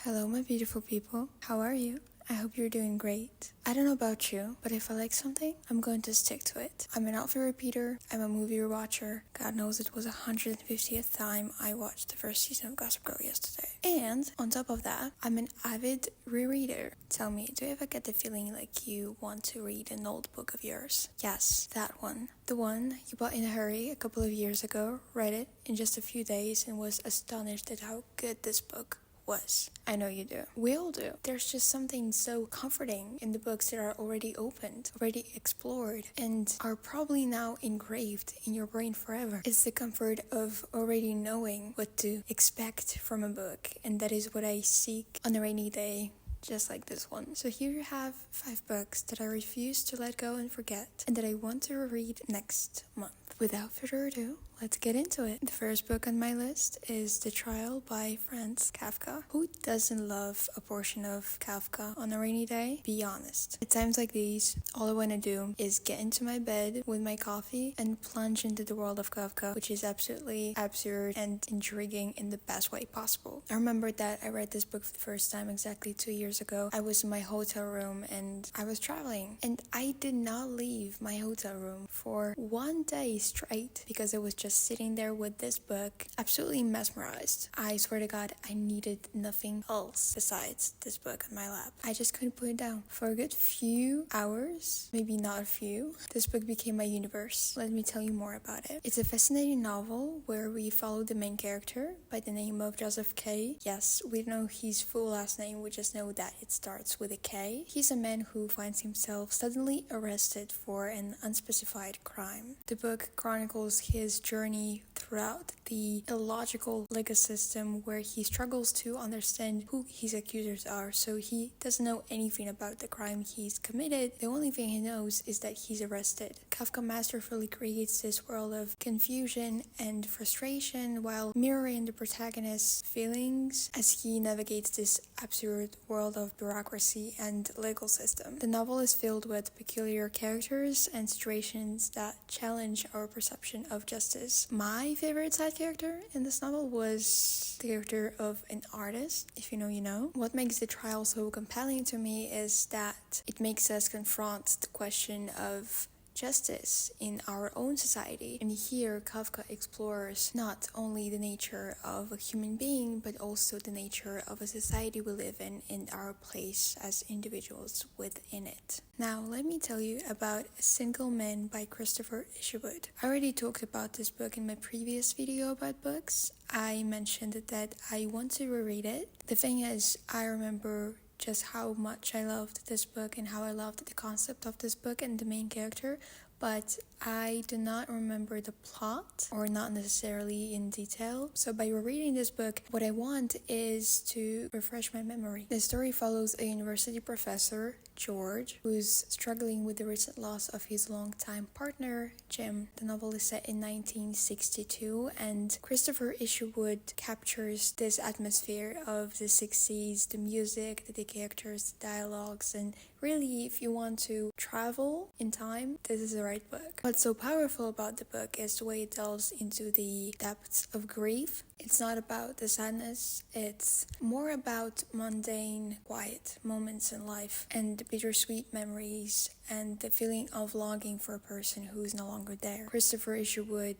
Hello, my beautiful people. How are you? I hope you're doing great. I don't know about you, but if I like something, I'm going to stick to it. I'm an outfit repeater, I'm a movie rewatcher. God knows it was 150th time I watched the first season of Gossip Girl yesterday. And on top of that, I'm an avid rereader. Tell me, do you ever get the feeling like you want to read an old book of yours? Yes, that one. The one you bought in a hurry a couple of years ago, read it in just a few days, and was astonished at how good this book was. I know you do. We all do. There's just something so comforting in the books that are already opened, already explored, and are probably now engraved in your brain forever. It's the comfort of already knowing what to expect from a book, and that is what I seek on a rainy day, just like this one. So here you have 5 books that I refuse to let go and forget, and that I want to reread next month. Without further ado, let's get into it. The first book on my list is The Trial by Franz Kafka. Who doesn't love a portion of Kafka on a rainy day? Be honest. At times like these, all I want to do is get into my bed with my coffee and plunge into the world of Kafka, which is absolutely absurd and intriguing in the best way possible. I remember that I read this book for the first time exactly 2 years ago. I was in my hotel room and I was traveling, and I did not leave my hotel room for 1 day straight because I was just sitting there with this book, absolutely mesmerized. I swear to God, I needed nothing else besides this book on my lap. I just couldn't put it down. For a good few hours, maybe not a few, this book became my universe. Let me tell you more about it. It's a fascinating novel where we follow the main character by the name of Joseph K. Yes, we don't know his full last name, we just know that it starts with a K. He's a man who finds himself suddenly arrested for an unspecified crime. The book chronicles his journey throughout the illogical legal system where he struggles to understand who his accusers are, so he doesn't know anything about the crime he's committed. The only thing he knows is that he's arrested. Kafka masterfully creates this world of confusion and frustration while mirroring the protagonist's feelings as he navigates this absurd world of bureaucracy and legal system. The novel is filled with peculiar characters and situations that challenge our perception of justice. My favorite side character in this novel was the character of an artist. If you know, you know. What makes the trial so compelling to me is that it makes us confront the question of justice in our own society. And here Kafka explores not only the nature of a human being, but also the nature of a society we live in and our place as individuals within it. Now let me tell you about A Single Man by Christopher Isherwood. I already talked about this book in my previous video about books. I mentioned that I want to reread it. The thing is, I remember just how much I loved this book and how I loved the concept of this book and the main character, but I do not remember the plot, or not necessarily in detail. So by rereading this book, what I want is to refresh my memory. The story follows a university professor, George, who's struggling with the recent loss of his longtime partner, Jim. The novel is set in 1962, and Christopher Isherwood captures this atmosphere of the 60s, the music, the characters, the dialogues, and really, if you want to travel in time, this is the right book. What's so powerful about the book is the way it delves into the depths of grief. It's not about the sadness, it's more about mundane, quiet moments in life and the bittersweet memories and the feeling of longing for a person who is no longer there. Christopher Isherwood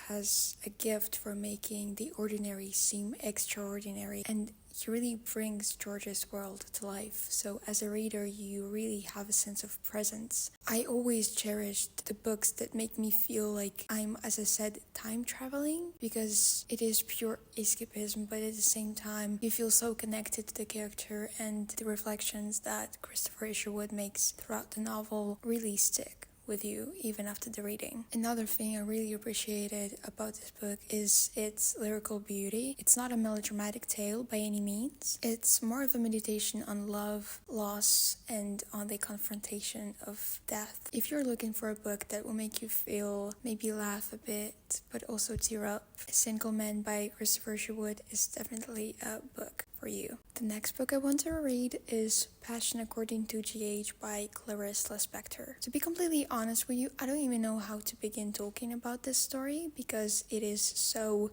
has a gift for making the ordinary seem extraordinary, and he really brings George's world to life. So as a reader, you really have a sense of presence. I always cherished the books that make me feel like I'm, as I said, time traveling, because it is pure escapism, but at the same time, you feel so connected to the character, and the reflections that Christopher Isherwood makes throughout the novel really stick with you even after the reading. Another thing I really appreciated about this book is its lyrical beauty. It's not a melodramatic tale by any means. It's more of a meditation on love, loss, and on the confrontation of death. If you're looking for a book that will make you feel, maybe laugh a bit, but also tear up, A Single Man by Christopher Isherwood is definitely a book for you. The next book I want to read is Passion According to GH by Clarice Lispector. To be completely honest with you, I don't even know how to begin talking about this story because it is so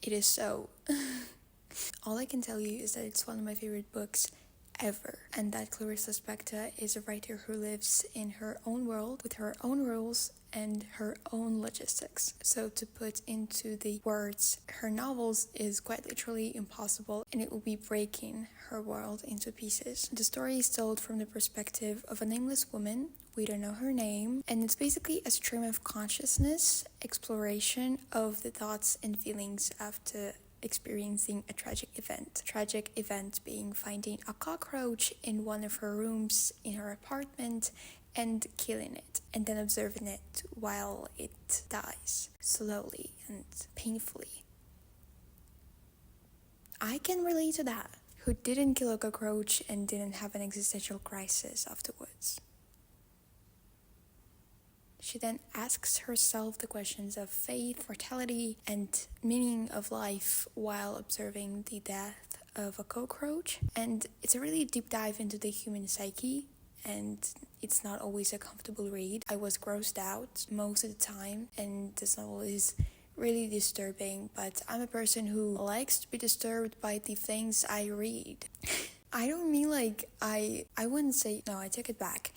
It is so. All I can tell you is that it's one of my favorite books ever, and that Clarissa Spector is a writer who lives in her own world with her own rules and her own logistics. So to put into the words her novels is quite literally impossible, and it will be breaking her world into pieces. The story is told from the perspective of a nameless woman. We don't know her name, and it's basically a stream of consciousness, exploration of the thoughts and feelings after experiencing a tragic event. Tragic event being finding a cockroach in one of her rooms in her apartment and killing it, and then observing it while it dies, slowly and painfully. I can relate to that. Who didn't kill a cockroach and didn't have an existential crisis afterwards? She then asks herself the questions of faith, mortality, and meaning of life while observing the death of a cockroach. And it's a really deep dive into the human psyche, and it's not always a comfortable read. I was grossed out most of the time, and this novel is really disturbing, but I'm a person who likes to be disturbed by the things I read. I don't mean like I wouldn't say, no, I take it back.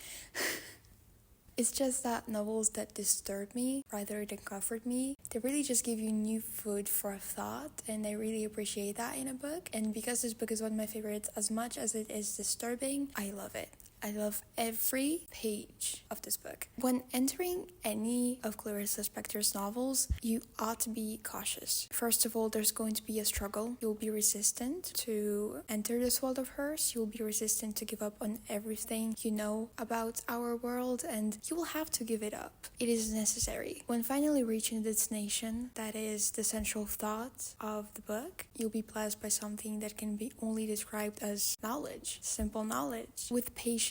It's just that novels that disturb me rather than comfort me, they really just give you new food for thought, and I really appreciate that in a book. And because this book is one of my favorites, as much as it is disturbing, I love it. I love every page of this book. When entering any of Clarissa Spector's novels, you ought to be cautious. First of all, there's going to be a struggle. You'll be resistant to enter this world of hers. You'll be resistant to give up on everything you know about our world, and you will have to give it up. It is necessary. When finally reaching the destination, that is the central thought of the book, you'll be blessed by something that can be only described as knowledge, simple knowledge. With patience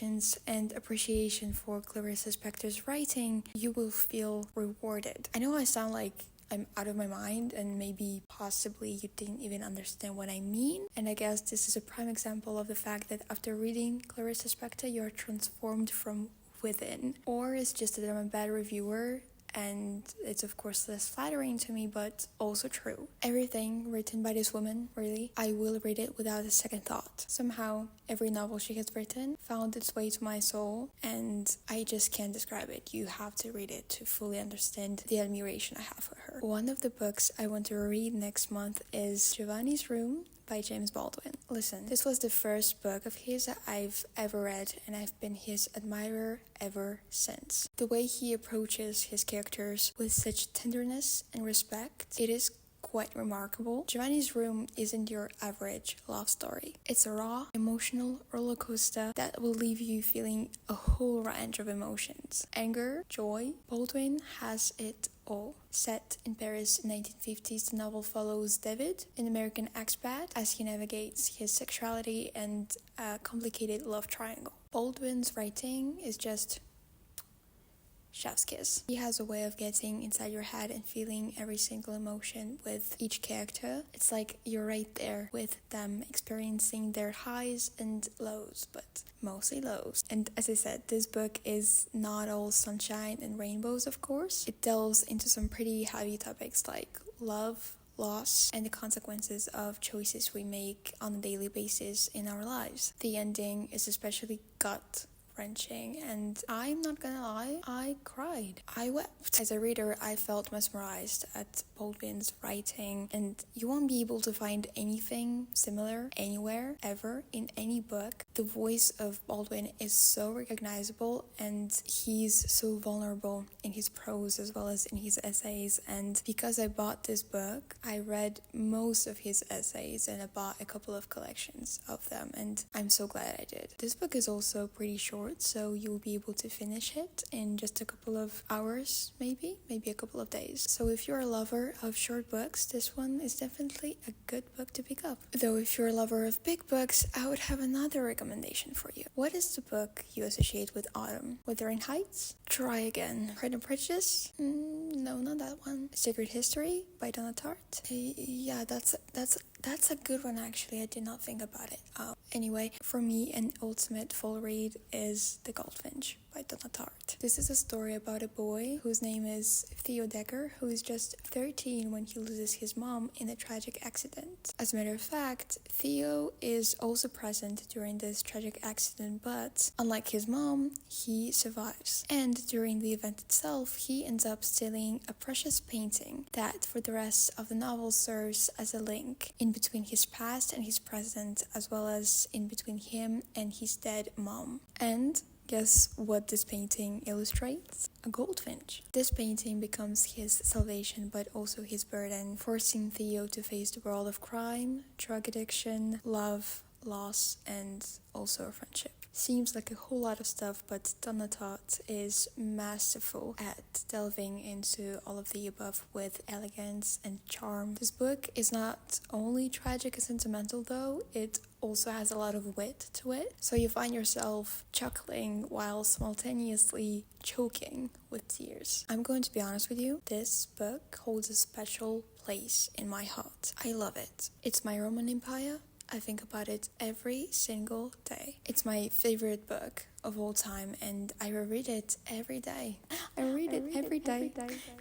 and appreciation for Clarissa Spector's writing, you will feel rewarded. I know I sound like I'm out of my mind, and maybe possibly you didn't even understand what I mean, and I guess this is a prime example of the fact that after reading Clarissa Spector, you're transformed from within. Or it's just that I'm a bad reviewer, and it's of course less flattering to me, but also true. Everything written by this woman, really, I will read it without a second thought. Somehow, every novel she has written found its way to my soul, and I just can't describe it. You have to read it to fully understand the admiration I have for her. One of the books I want to read next month is Giovanni's Room by James Baldwin. Listen, this was the first book of his that I've ever read, and I've been his admirer ever since. The way he approaches his characters with such tenderness and respect, it is quite remarkable. Giovanni's Room isn't your average love story. It's a raw, emotional roller coaster that will leave you feeling a whole range of emotions. Anger, joy, Baldwin has it all. Set in Paris in 1950s, the novel follows David, an American expat, as he navigates his sexuality and a complicated love triangle. Baldwin's writing is just chef's kiss. He has a way of getting inside your head and feeling every single emotion with each character. It's like you're right there with them, experiencing their highs and lows, but mostly lows. And as I said, this book is not all sunshine and rainbows, of course. It delves into some pretty heavy topics like love, loss, and the consequences of choices we make on a daily basis in our lives. The ending is especially gut-wrenching, and I'm not gonna lie, I cried. I wept. As a reader, I felt mesmerized at Baldwin's writing, and you won't be able to find anything similar anywhere, ever, in any book. The voice of Baldwin is so recognizable, and he's so vulnerable in his prose as well as in his essays. And because I bought this book, I read most of his essays, and I bought a couple of collections of them, and I'm so glad I did. This book is also pretty short, so you'll be able to finish it in just a couple of hours, maybe a couple of days. So if you're a lover of short books, this one is definitely a good book to pick up. Though if you're a lover of big books, I would have another recommendation for you. What is the book you associate with autumn? Wuthering Heights? Try again. Pride and Prejudice? No, not that one. Secret History by Donna Tartt? Yeah, that's a good one actually. I did not think about it. Anyway, for me, an ultimate full read is The Goldfinch by Donna Tartt. This is a story about a boy whose name is Theo Decker, who is just 13 when he loses his mom in a tragic accident. As a matter of fact, Theo is also present during this tragic accident, but unlike his mom, he survives. And during the event itself, he ends up stealing a precious painting that for the rest of the novel serves as a link in between his past and his present, as well as in between him and his dead mom. And guess what this painting illustrates? A goldfinch. This painting becomes his salvation, but also his burden, forcing Theo to face the world of crime, drug addiction, love, loss, and also friendship. Seems like a whole lot of stuff, but Donna Tartt is masterful at delving into all of the above with elegance and charm. This book is not only tragic and sentimental though, it also has a lot of wit to it. So you find yourself chuckling while simultaneously choking with tears. I'm going to be honest with you, this book holds a special place in my heart. I love it. It's my Roman Empire. I think about it every single day. It's my favorite book of all time and I reread it every day. I read it every day.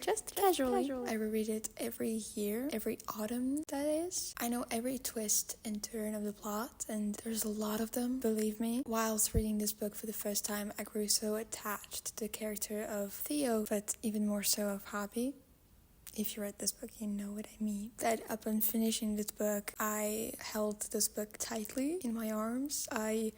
Just casually. I reread it every year, every autumn that is. I know every twist and turn of the plot and there's a lot of them, believe me. Whilst reading this book for the first time, I grew so attached to the character of Theo, but even more so of Hobby. If you read this book, you know what I mean. That upon finishing this book, I held this book tightly in my arms. I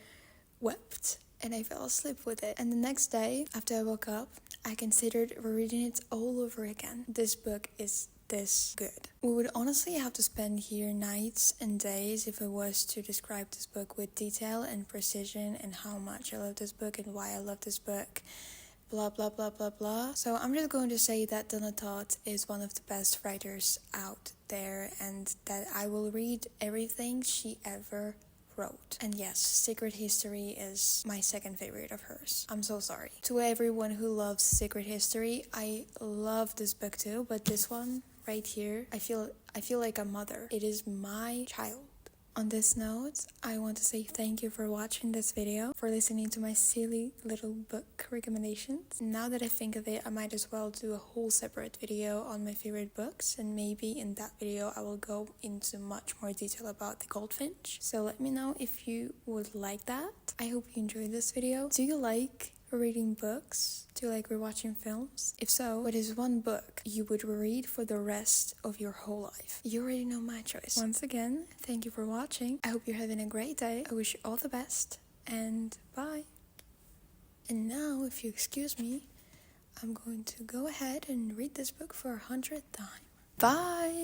wept and I fell asleep with it. And the next day, after I woke up, I considered rereading it all over again. This book is this good. We would honestly have to spend here nights and days if I was to describe this book with detail and precision and how much I love this book and why I love this book. Blah blah blah blah blah. So I'm just going to say that Donna Tartt is one of the best writers out there and that I will read everything she ever wrote. And yes, Secret History is my second favorite of hers. I'm so sorry. To everyone who loves Secret History, I love this book too, but this one right here, I feel like a mother. It is my child. On this note, I want to say thank you for watching this video, for listening to my silly little book recommendations. Now that I think of it, I might as well do a whole separate video on my favorite books, and maybe in that video I will go into much more detail about the goldfinch. So let me know if you would like that. I hope you enjoyed this video. Do you like reading books? Do you like rewatching films? If so, what is one book you would reread for the rest of your whole life? You already know my choice. Once again, thank you for watching. I hope you're having a great day. I wish you all the best and bye. And now, if you excuse me, I'm going to go ahead and read this book for 100th time. Bye!